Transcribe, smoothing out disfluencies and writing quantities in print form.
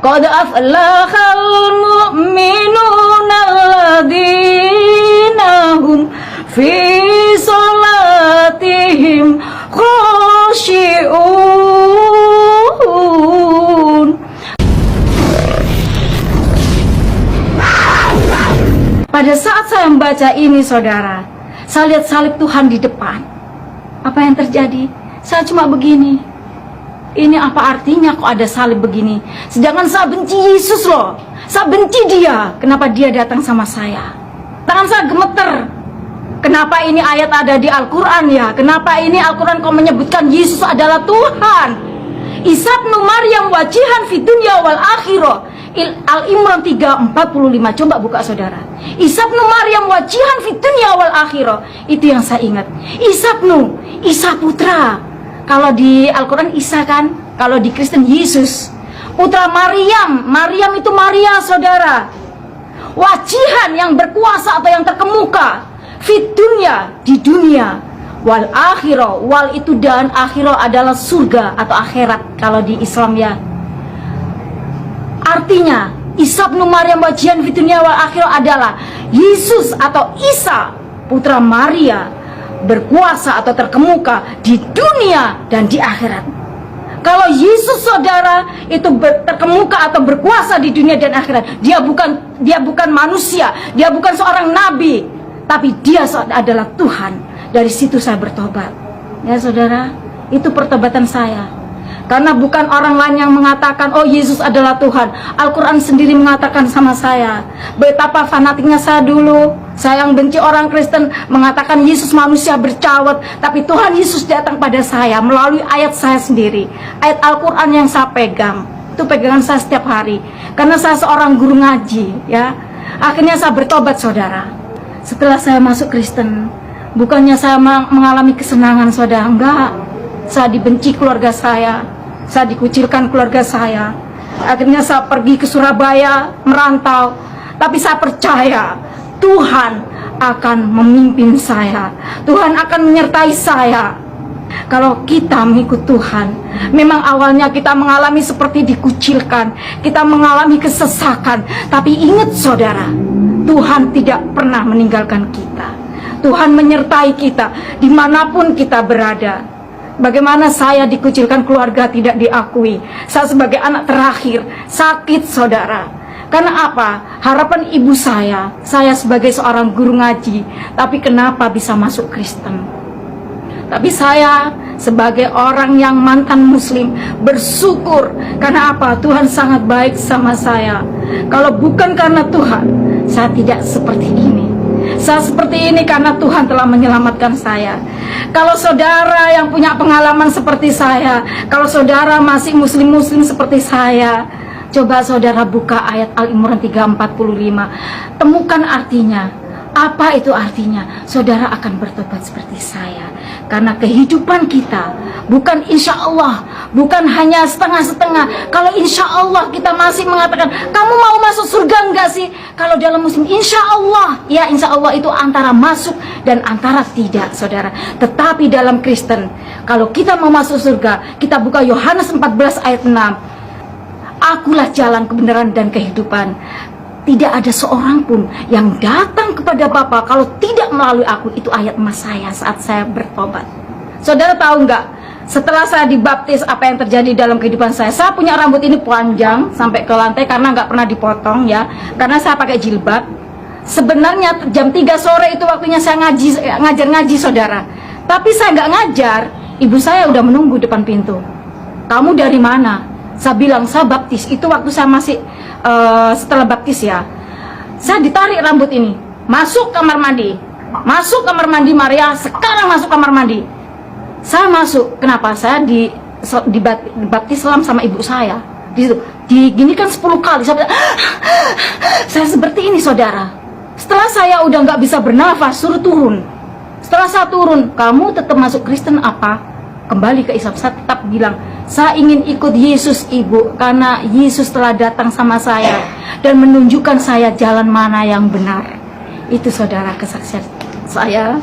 Qad aflahal mu'minuna alladzina hum fi salatihim khashi'un. Pada saat saya membaca ini, saudara, saya lihat salib Tuhan di depan. Apa yang terjadi? Saya cuma begini. Ini apa artinya kok ada salib begini? Sedangkan saya benci Yesus loh. Saya benci dia. Kenapa dia datang sama saya? Tangan saya gemeter. Kenapa ini ayat ada di Al-Quran ya? Kenapa ini Al-Quran kok menyebutkan Yesus adalah Tuhan? Isa ibnu Maryam wajihan fid dunya wal akhirah. Al-Imran 3:45. Coba buka saudara. Isa ibnu Maryam wajihan fid dunya wal akhirah. Itu yang saya ingat. Isa putra. Kalau di Al-Quran Isa kan, kalau di Kristen Yesus. Putra Maryam. Maryam itu Maria, saudara. Wajihan, yang berkuasa atau yang terkemuka. Fit dunya, di dunia. Wal akhirah. Wal itu dan akhirah adalah surga atau akhirat kalau di Islam ya. Artinya Isa ibnu Maryam wajihan fit dunya wal akhirah adalah Yesus atau Isa putra Maria berkuasa atau terkemuka di dunia dan di akhirat. Kalau Yesus, saudara, itu terkemuka atau berkuasa di dunia dan akhirat, dia bukan manusia, dia bukan seorang nabi, tapi dia adalah Tuhan. Dari situ saya bertobat. Ya saudara, itu pertobatan saya. Karena bukan orang lain yang mengatakan, oh Yesus adalah Tuhan. Al-Quran sendiri mengatakan sama saya. Betapa fanatiknya saya dulu. Saya yang benci orang Kristen mengatakan Yesus manusia bercawat. Tapi Tuhan Yesus datang pada saya melalui ayat saya sendiri. Ayat Al-Quran yang saya pegang. Itu pegangan saya setiap hari. Karena saya seorang guru ngaji ya. Akhirnya saya bertobat, saudara. Setelah saya masuk Kristen, bukannya saya mengalami kesenangan, saudara. Enggak. Saya dibenci keluarga saya dikucilkan keluarga saya. Akhirnya saya pergi ke Surabaya merantau. Tapi saya percaya Tuhan akan memimpin saya, Tuhan akan menyertai saya. Kalau kita mengikut Tuhan, memang awalnya kita mengalami seperti dikucilkan, kita mengalami kesesakan. Tapi ingat saudara, Tuhan tidak pernah meninggalkan kita. Tuhan menyertai kita dimanapun kita berada. Bagaimana saya dikucilkan keluarga, tidak diakui. Saya sebagai anak terakhir sakit, saudara. Karena apa? Harapan ibu saya sebagai seorang guru ngaji. Tapi kenapa bisa masuk Kristen? Tapi saya sebagai orang yang mantan muslim bersyukur. Karena apa? Tuhan sangat baik sama saya. Kalau bukan karena Tuhan, saya tidak seperti ini. Saya seperti ini karena Tuhan telah menyelamatkan saya. Kalau saudara yang punya pengalaman seperti saya, kalau saudara masih muslim-muslim seperti saya, coba saudara buka ayat Al-Imran 3:45. Temukan artinya. Apa itu artinya? Saudara akan bertobat seperti saya. Karena kehidupan kita bukan insya Allah, bukan hanya setengah-setengah. Kalau insya Allah kita masih mengatakan, kamu mau masuk surga enggak sih? Kalau dalam muslim insya Allah, ya insya Allah itu antara masuk dan antara tidak, saudara. Tetapi dalam Kristen, kalau kita mau masuk surga, kita buka Yohanes 14 ayat 6. Akulah jalan, kebenaran dan kehidupan. Tidak ada seorang pun yang datang kepada Bapa kalau tidak melalui aku. Itu ayat emas saya saat saya bertobat. Saudara tahu nggak? Setelah saya dibaptis, apa yang terjadi dalam kehidupan saya? Saya punya rambut ini panjang sampai ke lantai karena nggak pernah dipotong ya. Karena saya pakai jilbab. Sebenarnya jam 3 sore itu waktunya saya ngajar ngaji, saudara. Tapi saya nggak ngajar. Ibu saya udah menunggu depan pintu. Kamu dari mana? Saya bilang, saya baptis. Itu waktu saya masih setelah baptis ya. Saya ditarik rambut ini, masuk kamar mandi. Masuk kamar mandi Maria, sekarang masuk kamar mandi. Saya masuk, kenapa? Saya dibaptis sama ibu saya. Diginikan 10 kali. Saya seperti ini, saudara. Setelah saya udah nggak bisa bernafas, suruh turun. Setelah saya turun, kamu tetap masuk Kristen apa? Kembali ke Islam. Saya tetap bilang, saya ingin ikut Yesus, ibu, karena Yesus telah datang sama saya dan menunjukkan saya jalan mana yang benar. Itu saudara kesaksian saya.